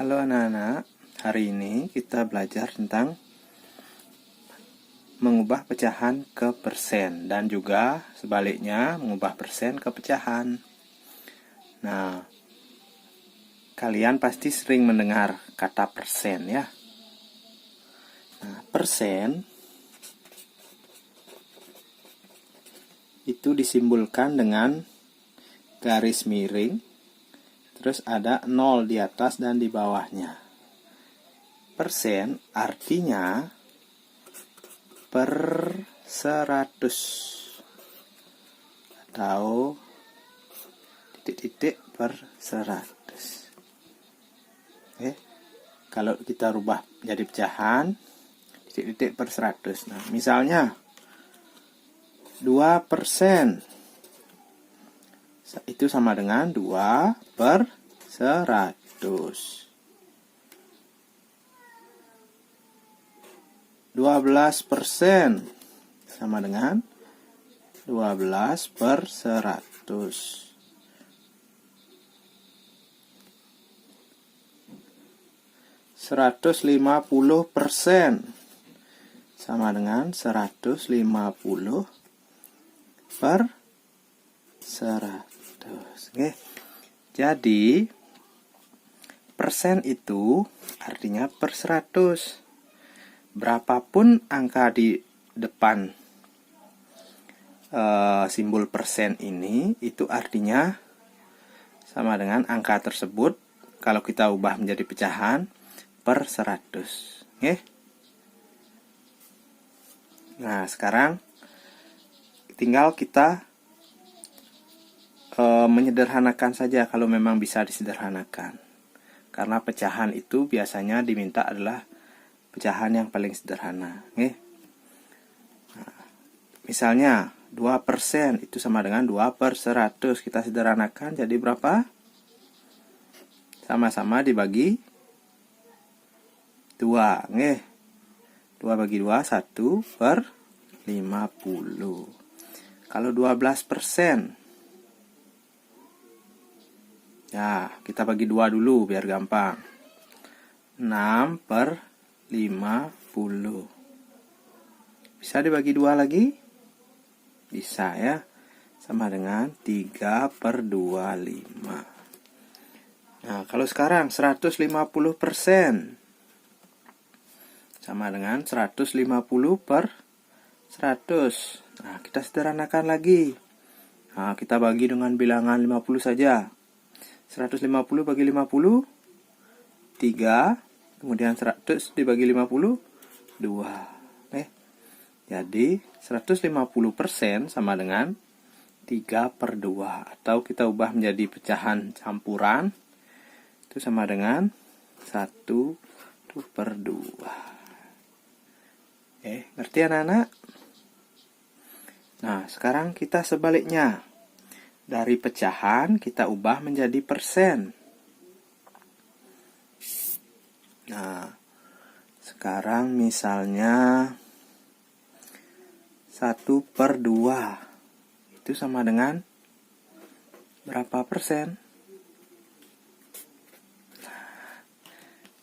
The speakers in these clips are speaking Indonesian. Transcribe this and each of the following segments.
Halo anak-anak, hari ini kita belajar tentang mengubah pecahan ke persen dan juga sebaliknya mengubah persen ke pecahan. Nah, kalian pasti sering mendengar kata persen ya. Nah, persen itu disimbolkan dengan garis miring, terus ada 0 di atas dan di bawahnya. Persen artinya per 100 atau titik-titik per 100. Oke. Kalau kita rubah jadi pecahan, titik-titik per 100. Nah, misalnya 2% itu sama dengan 2 per 100. 12% sama dengan 12 per 100. 150% sama dengan 150 per 100. Oke. Jadi persen itu artinya per 100. Berapapun angka di depan simbol persen ini, itu artinya sama dengan angka tersebut kalau kita ubah menjadi pecahan per 100. Oke. Nah, sekarang tinggal kita menyederhanakan saja kalau memang bisa disederhanakan. Karena pecahan itu biasanya diminta adalah pecahan yang paling sederhana. Nah, misalnya 2% itu sama dengan 2 per 100. Kita sederhanakan jadi berapa? Sama-sama dibagi 2. 2 bagi 2, 1 per 50. Kalau 12%, ya kita bagi 2 dulu biar gampang. 6 per 50. Bisa dibagi 2 lagi? Bisa ya. Sama dengan 3 per 25. Nah, kalau sekarang 150% sama dengan 150 per 100. Nah, kita sederhanakan lagi. Nah, kita bagi dengan bilangan 50 saja. 150 bagi 50, 3. Kemudian 100 dibagi 50, 2. Jadi 150% sama dengan 3 per 2. Atau kita ubah menjadi pecahan campuran, itu sama dengan 1 per 2. Ngerti anak-anak? Nah, sekarang kita sebaliknya. Dari pecahan kita ubah menjadi persen. Nah, sekarang misalnya 1 per 2 itu sama dengan berapa persen?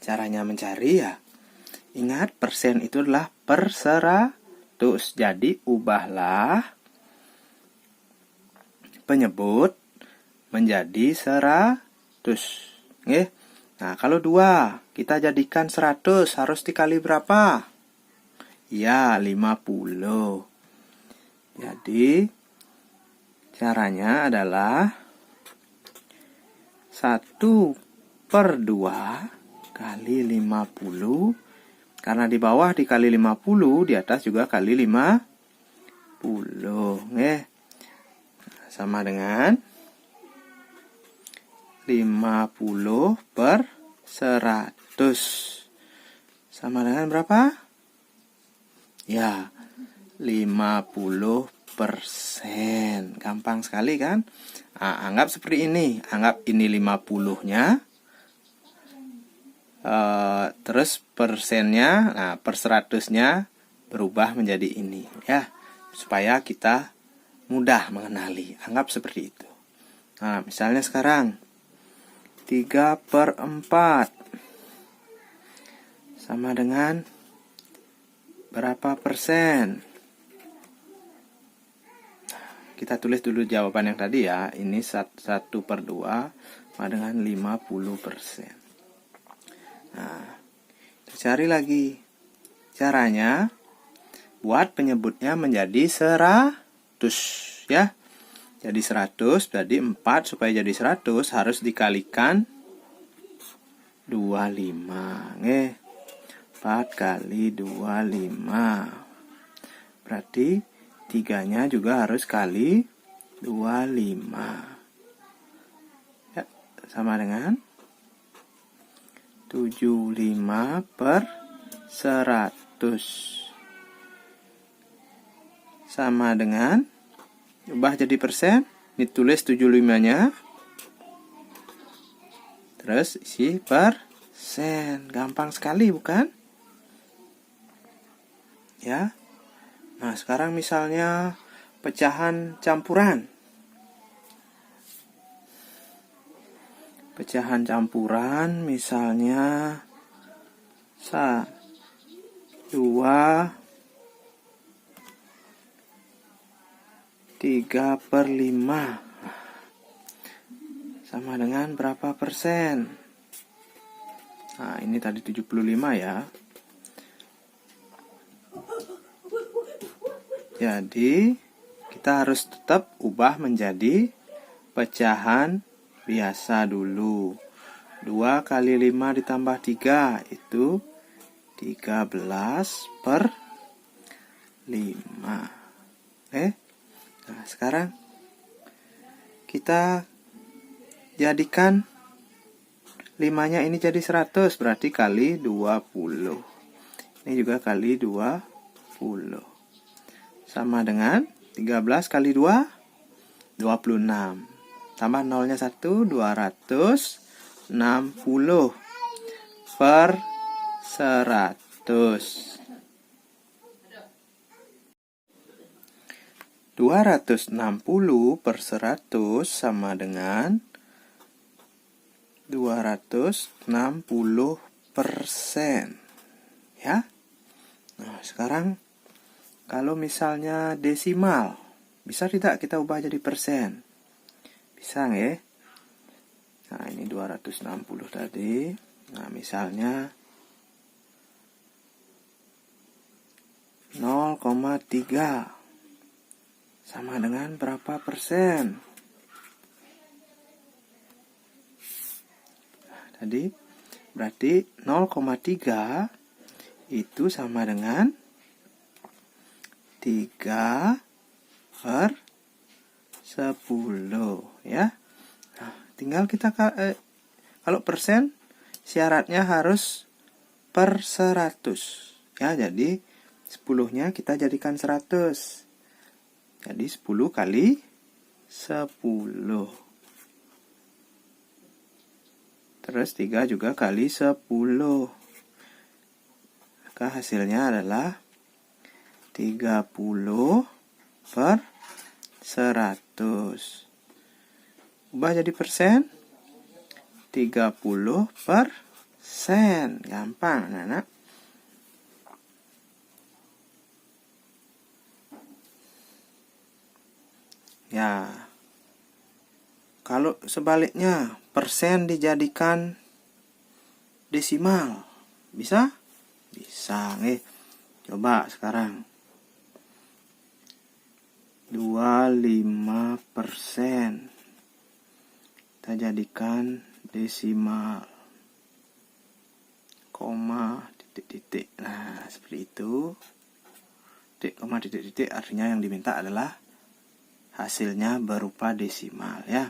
Caranya mencari ya, ingat persen itu adalah per 100. Jadi ubahlah penyebut menjadi 100. Nah, kalau 2 kita jadikan 100 harus dikali berapa? Ya, 50. Jadi caranya adalah 1 per 2 kali 50. Karena di bawah dikali 50, di atas juga kali 50. Sama dengan 50 per 100. Sama dengan berapa? Ya, 50%. Gampang sekali kan? Nah, anggap seperti ini. Anggap ini 50-nya. Terus persennya, nah per 100-nya berubah menjadi ini. Ya, supaya kita mudah mengenali. Anggap seperti itu. Nah, misalnya sekarang 3 per 4. sama dengan berapa persen? Kita tulis dulu jawaban yang tadi ya. Ini 1/2 sama dengan 50%. Nah, cari lagi. Caranya, buat penyebutnya menjadi 100 ya. Jadi 100, jadi 4 supaya jadi 100 harus dikalikan 25. 4 kali 25. Berarti 3-nya juga harus kali 25. Ya, sama dengan 75/100. Sama dengan, ubah jadi persen, ditulis 75-nya, terus isi persen. Gampang sekali bukan? Ya. Nah, sekarang misalnya pecahan campuran. Pecahan campuran misalnya 2, 3/5 sama dengan berapa persen? Nah, ini tadi 75 ya. Jadi, kita harus tetap ubah menjadi pecahan biasa dulu. 2 kali 5 ditambah 3 itu 13/5. Nah, sekarang kita jadikan 5-nya ini jadi 100, berarti kali 20. Ini juga kali 20. Sama dengan 13 kali 2, 26. Tambah nolnya 1, 260 per 100. 260 per 100 sama dengan 260%. Ya. Nah, sekarang kalau misalnya desimal, bisa tidak kita ubah jadi persen? Bisa nggak? Nah, ini 260 tadi. Nah, misalnya 0,3 sama dengan berapa persen? Nah, tadi berarti 0,3 itu sama dengan 3/10 ya. Nah, tinggal kita kalau persen syaratnya harus per 100 ya. Jadi 10-nya kita jadikan 100. Jadi 10 kali 10. Terus 3 juga kali 10. Maka hasilnya adalah 30 per 100. Ubah jadi persen. 30%. Gampang, anak-anak. Ya. Kalau sebaliknya, persen dijadikan desimal. Bisa? Bisa, Coba sekarang. 25% kita jadikan desimal, koma, titik-titik. Nah, seperti itu. Titik, koma, titik-titik artinya yang diminta adalah hasilnya berupa desimal ya.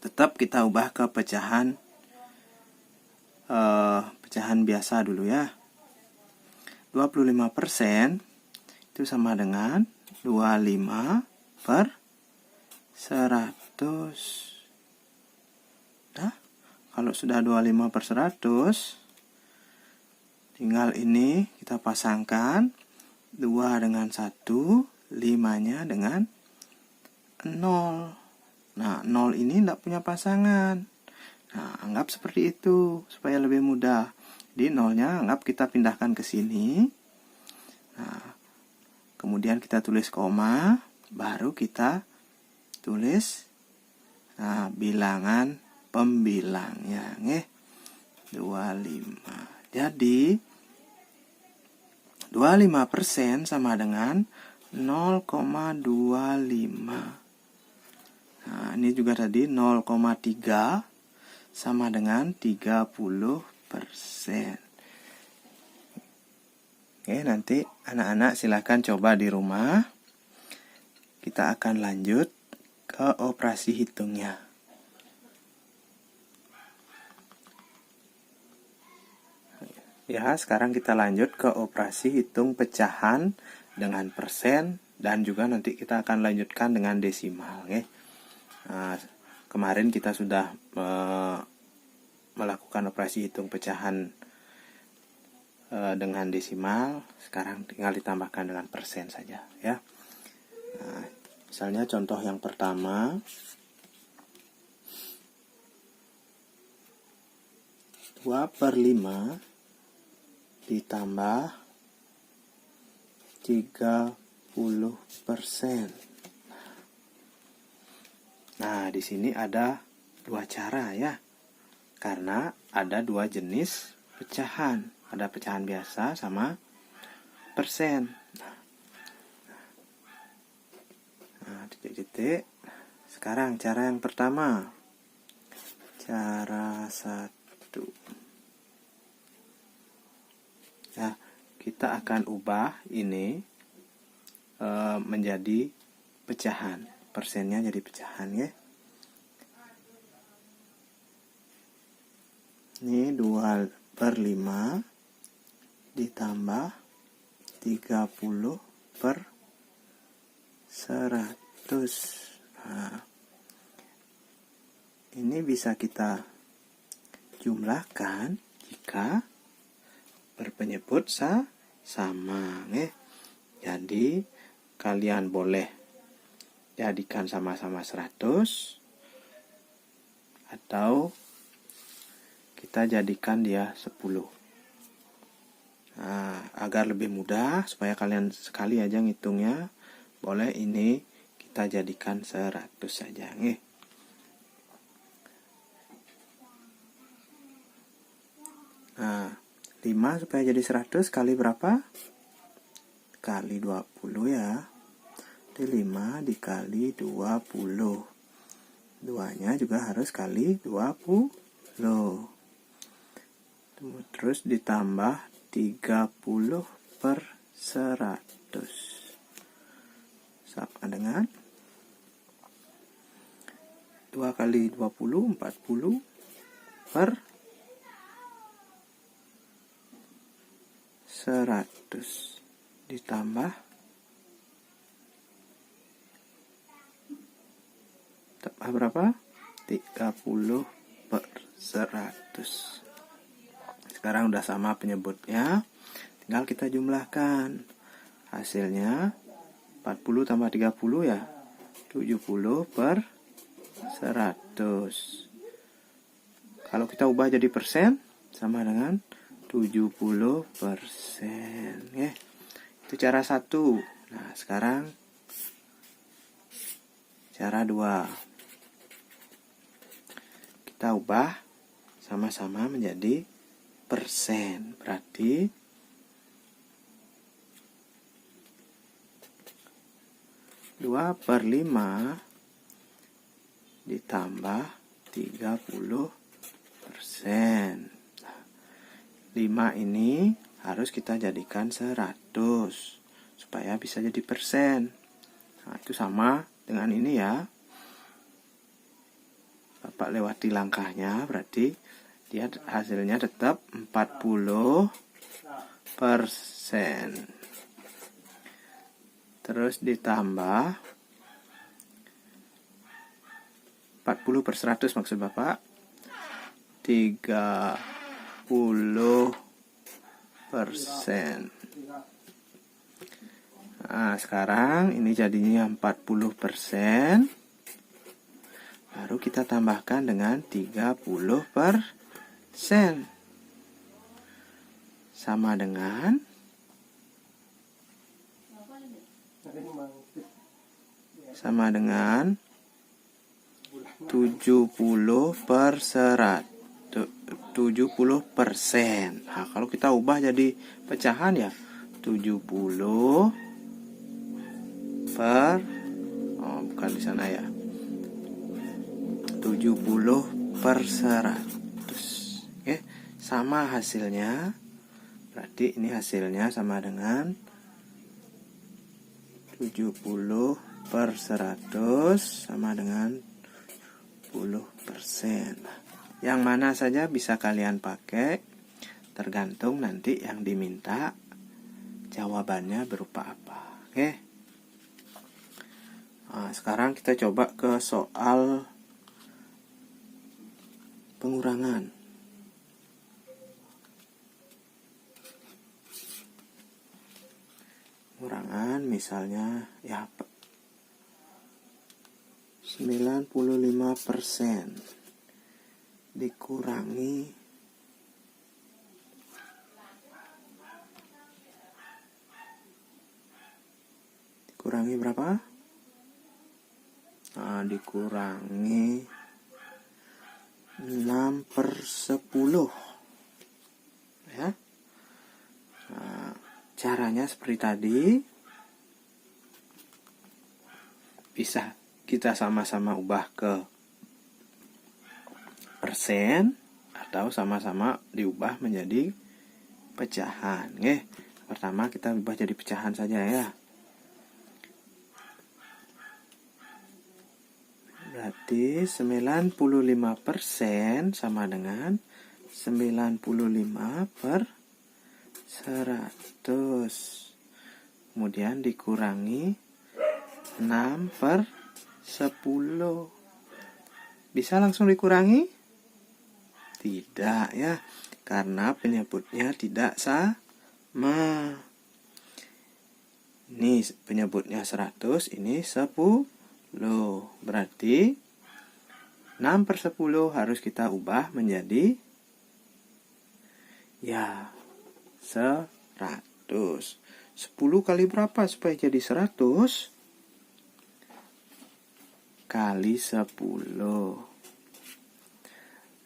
Tetap kita ubah ke pecahan biasa dulu ya. 25% itu sama dengan 25 per 100. Nah, kalau sudah 25 per 100, tinggal ini kita pasangkan 2 dengan 1, 5-nya dengan 0. Nah, 0 ini tidak punya pasangan. Nah, anggap seperti itu supaya lebih mudah. Di nolnya anggap kita pindahkan ke sini. Nah, kemudian kita tulis koma, baru kita tulis bilangan pembilangnya, 25. Jadi 25% sama dengan 0,25. Nah, ini juga tadi 0,3 sama dengan 30%. Oke, nanti anak-anak silakan coba di rumah. Kita akan lanjut ke operasi hitungnya. Ya, sekarang kita lanjut ke operasi hitung pecahan dengan persen dan juga nanti kita akan lanjutkan dengan desimal. Nah, kemarin kita sudah melakukan operasi hitung pecahan dengan desimal, sekarang tinggal ditambahkan dengan persen saja ya. Nah, misalnya contoh yang pertama, 2/5 ditambah 30%. Nah, di sini ada dua cara ya, karena ada dua jenis pecahan. Ada pecahan biasa sama persen. Nah, titik-titik. Sekarang cara yang pertama. Cara 1. Ya, kita akan ubah ini menjadi pecahan. Persennya jadi pecahan ya. Ini 2/5 ditambah 30/100. Nah, ini bisa kita jumlahkan jika berpenyebut sama. Jadi kalian boleh jadikan sama-sama 100 atau kita jadikan dia 10. Nah, agar lebih mudah supaya kalian sekali aja ngitungnya, boleh ini kita jadikan 100 saja. Nah, 5 supaya jadi 100 kali berapa? Kali 20 ya. Jadi 5 dikali 20. 2-nya juga harus kali 20. Terus ditambah 30/100 sama dengan 2 kali 20 40 per 100 ditambah berapa? 30/100. Sekarang udah sama penyebutnya, tinggal kita jumlahkan. Hasilnya 40 tambah 30 ya 70/100. Kalau kita ubah jadi persen sama dengan 70% ya. Itu cara 1. Nah, sekarang cara 2. Kita ubah sama-sama menjadi persen. Berarti 2/5 ditambah 30%. 5 ini harus kita jadikan 100 supaya bisa jadi persen. Nah, itu sama dengan ini ya. Bapak lewati langkahnya, berarti dia hasilnya tetap 40%. Terus ditambah 40/100 maksud Bapak 30%. Nah, sekarang ini jadinya 40%. Baru kita tambahkan dengan 30%. sama dengan 70 per 70%. Nah, kalau kita ubah jadi pecahan ya 70 per bukan di sana ya. 70 per 100. Oke, sama hasilnya. Berarti ini hasilnya sama dengan 70 per 100 sama dengan 10%. Yang mana saja bisa kalian pakai, tergantung nanti yang diminta jawabannya berupa apa. Oke. Nah, sekarang kita coba ke soal pengurangan. Pengurangan misalnya ya 95% dikurangi berapa? Nah, dikurangi 6/10 ya. Nah, caranya seperti tadi, bisa kita sama-sama ubah ke persen atau sama-sama diubah menjadi pecahan. Pertama kita ubah jadi pecahan saja ya. Berarti 95% sama dengan 95 per 100. Kemudian dikurangi 6 per 10. Bisa langsung dikurangi? Tidak ya, karena penyebutnya tidak sama. Ini penyebutnya 100, ini 10. Berarti 6/10 harus kita ubah menjadi ya 100. 10 kali berapa supaya jadi 100? Kali 10.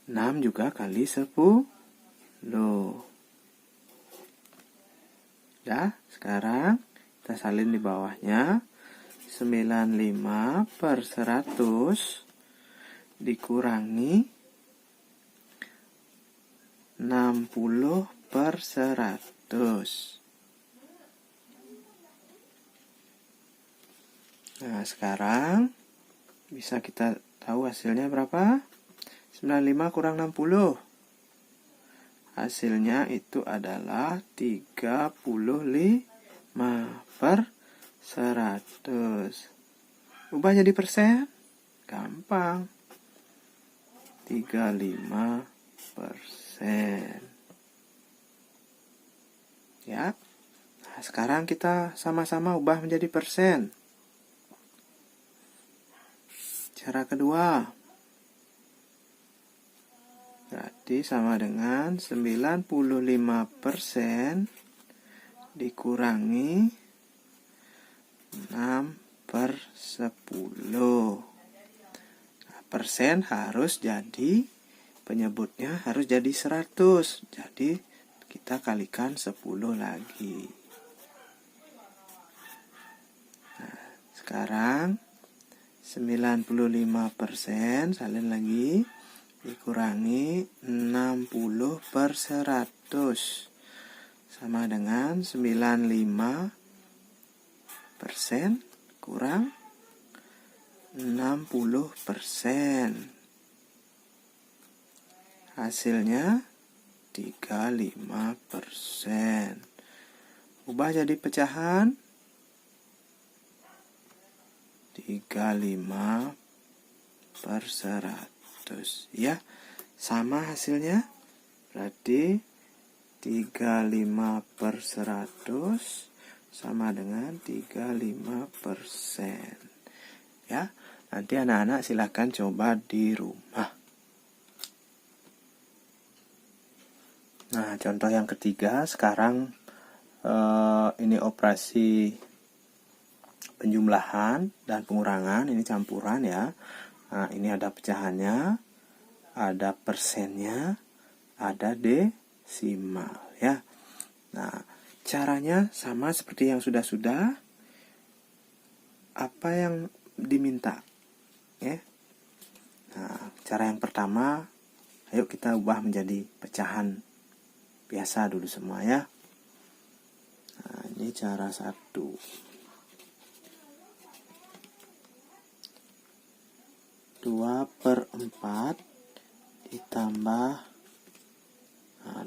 6 juga kali 10. Ya, sekarang kita salin di bawahnya. 95 per 100 dikurangi 60 per 100. Nah, sekarang bisa kita tahu hasilnya berapa? 95 kurang 60. Hasilnya itu adalah 35 per 100. Ubah jadi persen? Gampang. 35%. Ya. Nah, sekarang kita sama-sama ubah menjadi persen. Cara kedua. Berarti sama dengan 95% dikurangi 6 per 10. Nah, persen harus jadi, penyebutnya harus jadi 100. Jadi kita kalikan 10 lagi. Nah, sekarang 95% salin lagi dikurangi 60 per 100 sama dengan 95% kurang 60%. Hasilnya 35%. Ubah jadi pecahan 35 per 100. Ya, sama hasilnya. Berarti 35 per 100 sama dengan 35%. Ya, nanti anak-anak silakan coba di rumah. Nah, contoh yang ketiga sekarang ini operasi penjumlahan dan pengurangan, ini campuran ya. Nah, ini ada pecahannya, ada persennya, ada desimal ya. Nah, caranya sama seperti yang sudah-sudah. Apa yang diminta ya. Nah, cara yang pertama, ayo kita ubah menjadi pecahan biasa dulu semua ya. Nah, ini cara 1. 2/4 ditambah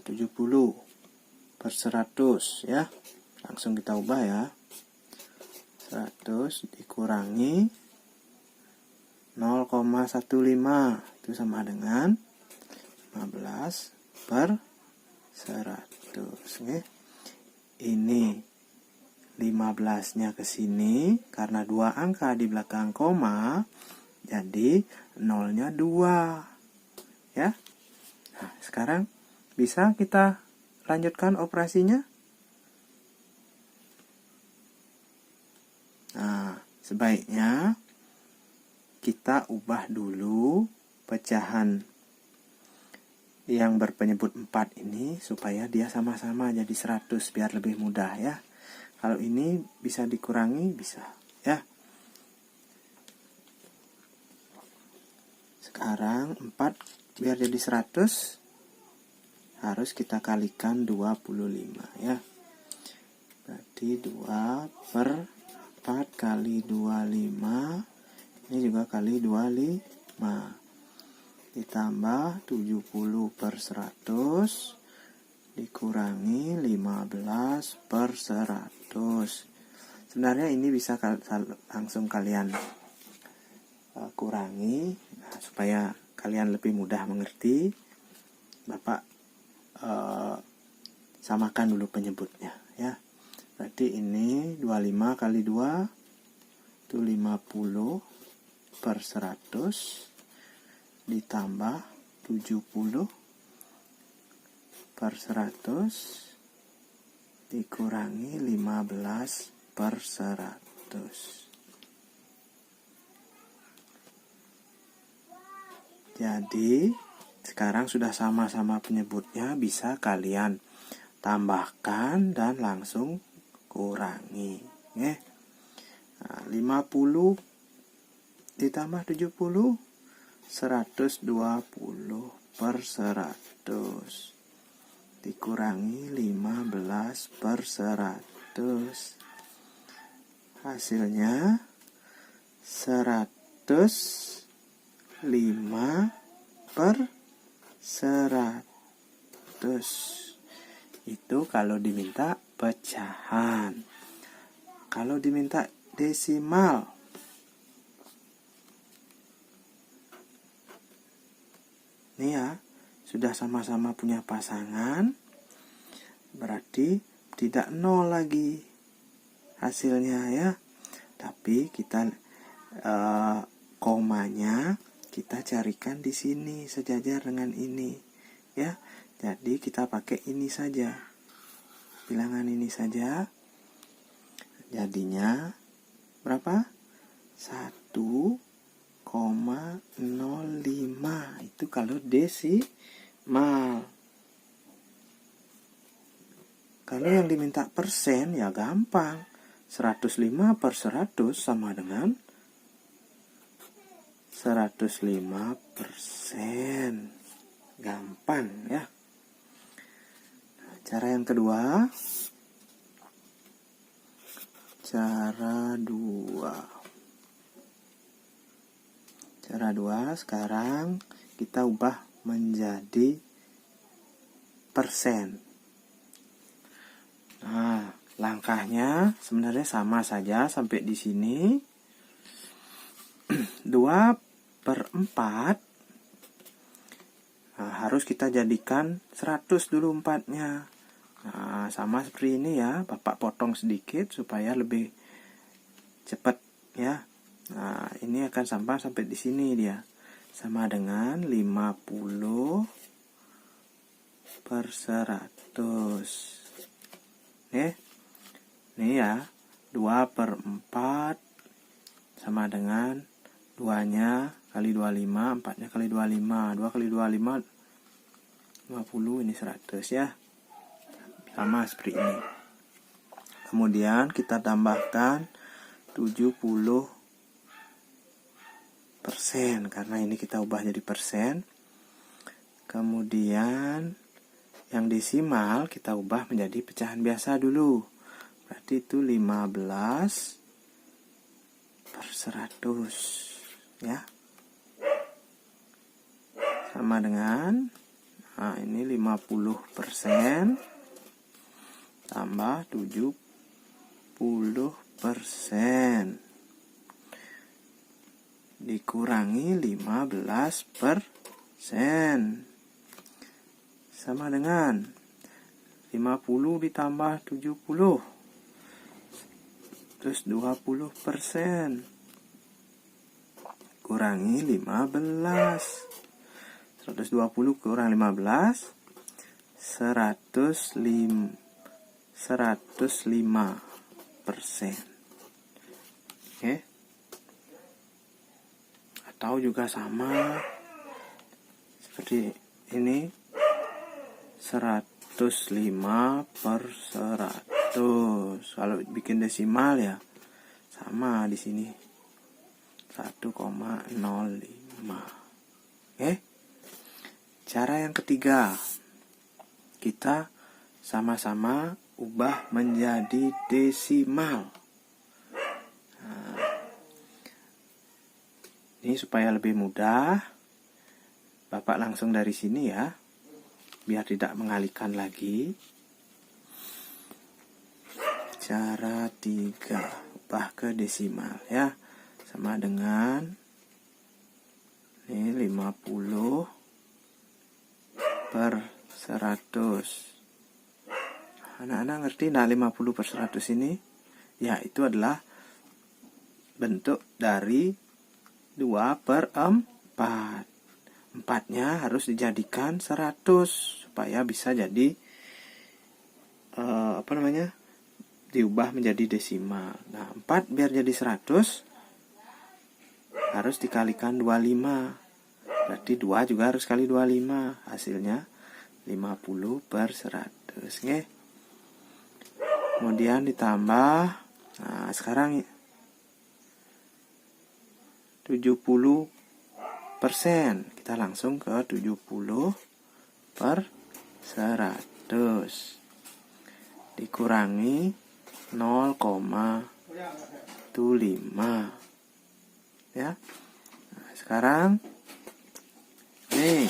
70/100 ya. Langsung kita ubah ya. 100 dikurangi 0,15 itu sama dengan 15/100 ya. Ini 15-nya ke sini karena 2 angka di belakang koma, jadi 0-nya 2 ya. Nah, sekarang bisa kita lanjutkan operasinya. Nah, sebaiknya kita ubah dulu pecahan yang berpenyebut 4 ini supaya dia sama-sama jadi 100 biar lebih mudah ya. Kalau ini bisa dikurangi, bisa ya. Sekarang 4 biar jadi 100 harus kita kalikan 25 ya. Berarti 2/4 kali 25, ini juga kali 25, ditambah 70/100 dikurangi 15/100. Sebenarnya ini bisa langsung kalian kurangi. Nah, supaya kalian lebih mudah mengerti, Bapak samakan dulu penyebutnya ya. Berarti ini 25 kali 2 itu 50/100 ditambah 70/100 dikurangi 15/100. Jadi sekarang sudah sama-sama penyebutnya, bisa kalian tambahkan dan langsung kurangi ya. Nah, 50 ditambah 70 120/100 dikurangi 15/100. Hasilnya 105/100. Itu kalau diminta pecahan. Kalau diminta desimal, nih ya, sudah sama-sama punya pasangan, berarti tidak 0 lagi hasilnya ya. Tapi kita komanya kita carikan di sini sejajar dengan ini ya. Jadi kita pakai ini saja, bilangan ini saja. Jadinya berapa? 1,05. Itu kalau desimal. Kalau yang diminta persen ya gampang. 105/100 sama dengan 105%. Gampang ya. Nah, cara yang kedua. Cara 2 sekarang kita ubah menjadi persen. Nah, langkahnya sebenarnya sama saja sampai di sini. 2/4 harus kita jadikan 100 dulu 4-nya. Nah, sama seperti ini ya, Bapak potong sedikit supaya lebih cepat ya. Nah, ini akan sampai di sini dia. Sama dengan 50 per 100. Oke. Ini ya, 2 per 4 sama dengan 2-nya kali 25, 4-nya kali 25. 2 kali 25, 50, ini 100 ya. Sama seperti ini. Kemudian kita tambahkan 70%, karena ini kita ubah jadi persen. Kemudian yang desimal kita ubah menjadi pecahan biasa dulu. Berarti itu 15 per 100 ya. Sama dengan, nah ini 50% tambah 70% dikurangi 15% sama dengan 50 ditambah 70 terus 20% kurangi 15. 120 kurang 15, 105%. Oke. Atau juga sama seperti ini, 105 per 100. Kalau bikin desimal ya sama di sini 1,05. Oke. Cara yang ketiga, kita sama-sama ubah menjadi desimal. Nah, ini supaya lebih mudah, Bapak langsung dari sini ya, biar tidak mengalihkan lagi. Cara 3, ubah ke desimal ya, sama dengan ini 50 per 100. Anak-anak ngerti nah 50 per 100 ini? Ya, itu adalah bentuk dari 2 per 4. 4-nya harus dijadikan 100 supaya bisa jadi diubah menjadi desimal. Nah, 4 biar jadi 100 harus dikalikan 25. Berarti 2 juga harus kali 25. Hasilnya 50 per 100. Oke. Kemudian ditambah. Nah, sekarang 70%. Kita langsung ke 70 per 100. Dikurangi 0,25. Ya. Nah, sekarang nih,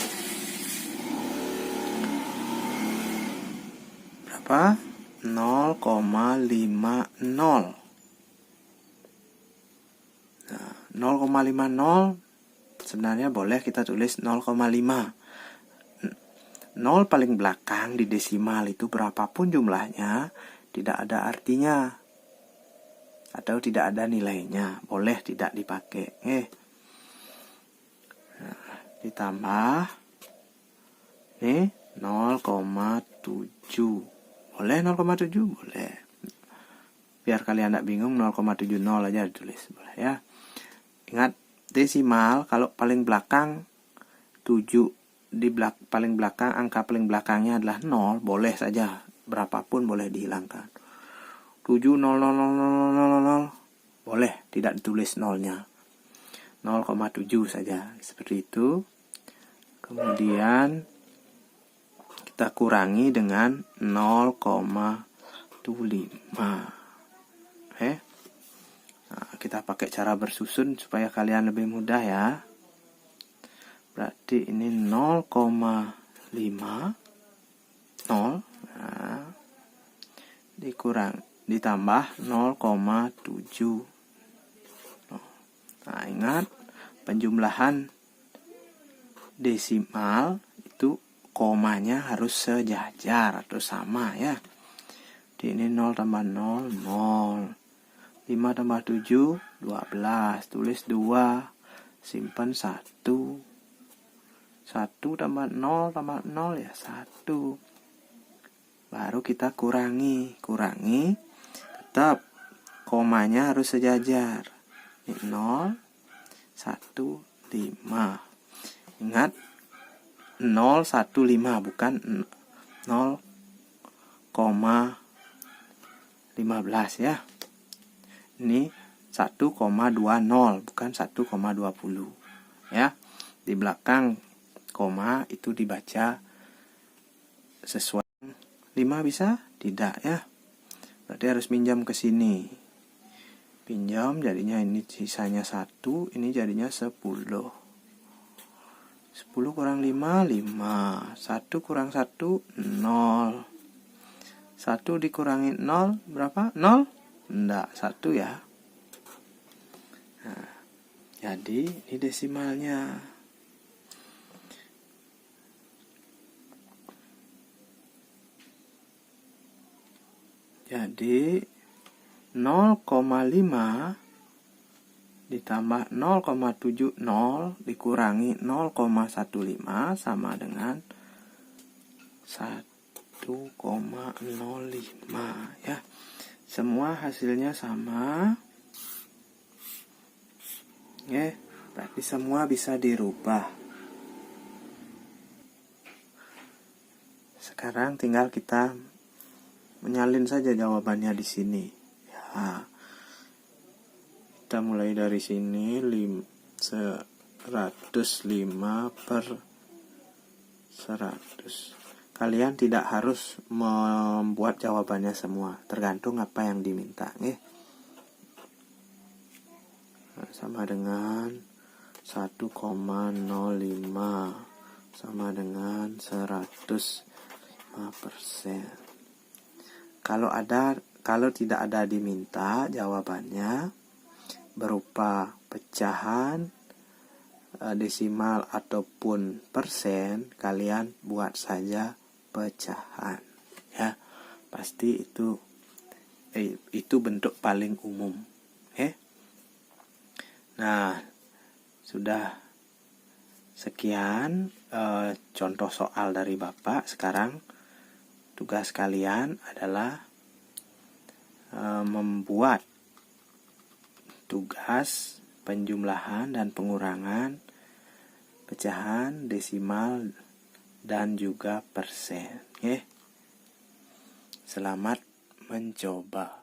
berapa? 0,50. Nah, 0,50 sebenarnya boleh kita tulis 0,5. 0 paling belakang di desimal itu berapapun jumlahnya tidak ada artinya atau tidak ada nilainya, boleh tidak dipakai. Nah, ditambah nih 0,7. Boleh 0,7? Boleh. Biar kalian tidak bingung 0,70 aja ditulis, boleh ya. Ingat, desimal kalau paling belakang 7 paling belakang, angka paling belakangnya adalah 0, boleh saja berapapun boleh dihilangkan. 7,00000 boleh tidak ditulis nolnya, 0,7 saja seperti itu. Kemudian kita kurangi dengan 0,25. Nah, kita pakai cara bersusun supaya kalian lebih mudah ya. Berarti ini 0,5 0, nah, ditambah 0,7. Nah, ingat penjumlahan desimal itu komanya harus sejajar atau sama ya. Di ini 0 tambah 0, 0. 5 tambah 7, 12. Tulis 2, simpan 1. 1 tambah 0 ya 1. Baru kita kurangi. Tetap komanya harus sejajar. Ini 0, 1, 5. Ingat 0, 1, 5 bukan 0,15 ya. Ini 1,20 bukan 1,20 ya. Di belakang koma itu dibaca sesuai 5 bisa? Tidak ya. Berarti harus minjam ke sini. Pinjam jadinya ini sisanya 1, ini jadinya 10. 10 kurang 5, 5. 1 kurang 1, 0. 1 dikurangi 0, berapa? 0? Enggak, 1 ya. Nah, jadi ini desimalnya. Jadi 0,5 ditambah 0,70 dikurangi 0,15 sama dengan 1,05 ya. Semua hasilnya sama. Ya, berarti semua bisa dirubah. Sekarang tinggal kita menyalin saja jawabannya di sini. Ya. Kita mulai dari sini 105 per 100. Kalian tidak harus membuat jawabannya semua, tergantung apa yang diminta, nih. Nah, sama dengan 1,05 sama dengan 105%. Kalau tidak ada diminta jawabannya berupa pecahan, desimal ataupun persen, kalian buat saja pecahan ya. Pasti itu bentuk paling umum. Nah, sudah sekian contoh soal dari Bapak. Sekarang tugas kalian adalah membuat tugas penjumlahan dan pengurangan, pecahan, desimal, dan juga persen. Selamat mencoba.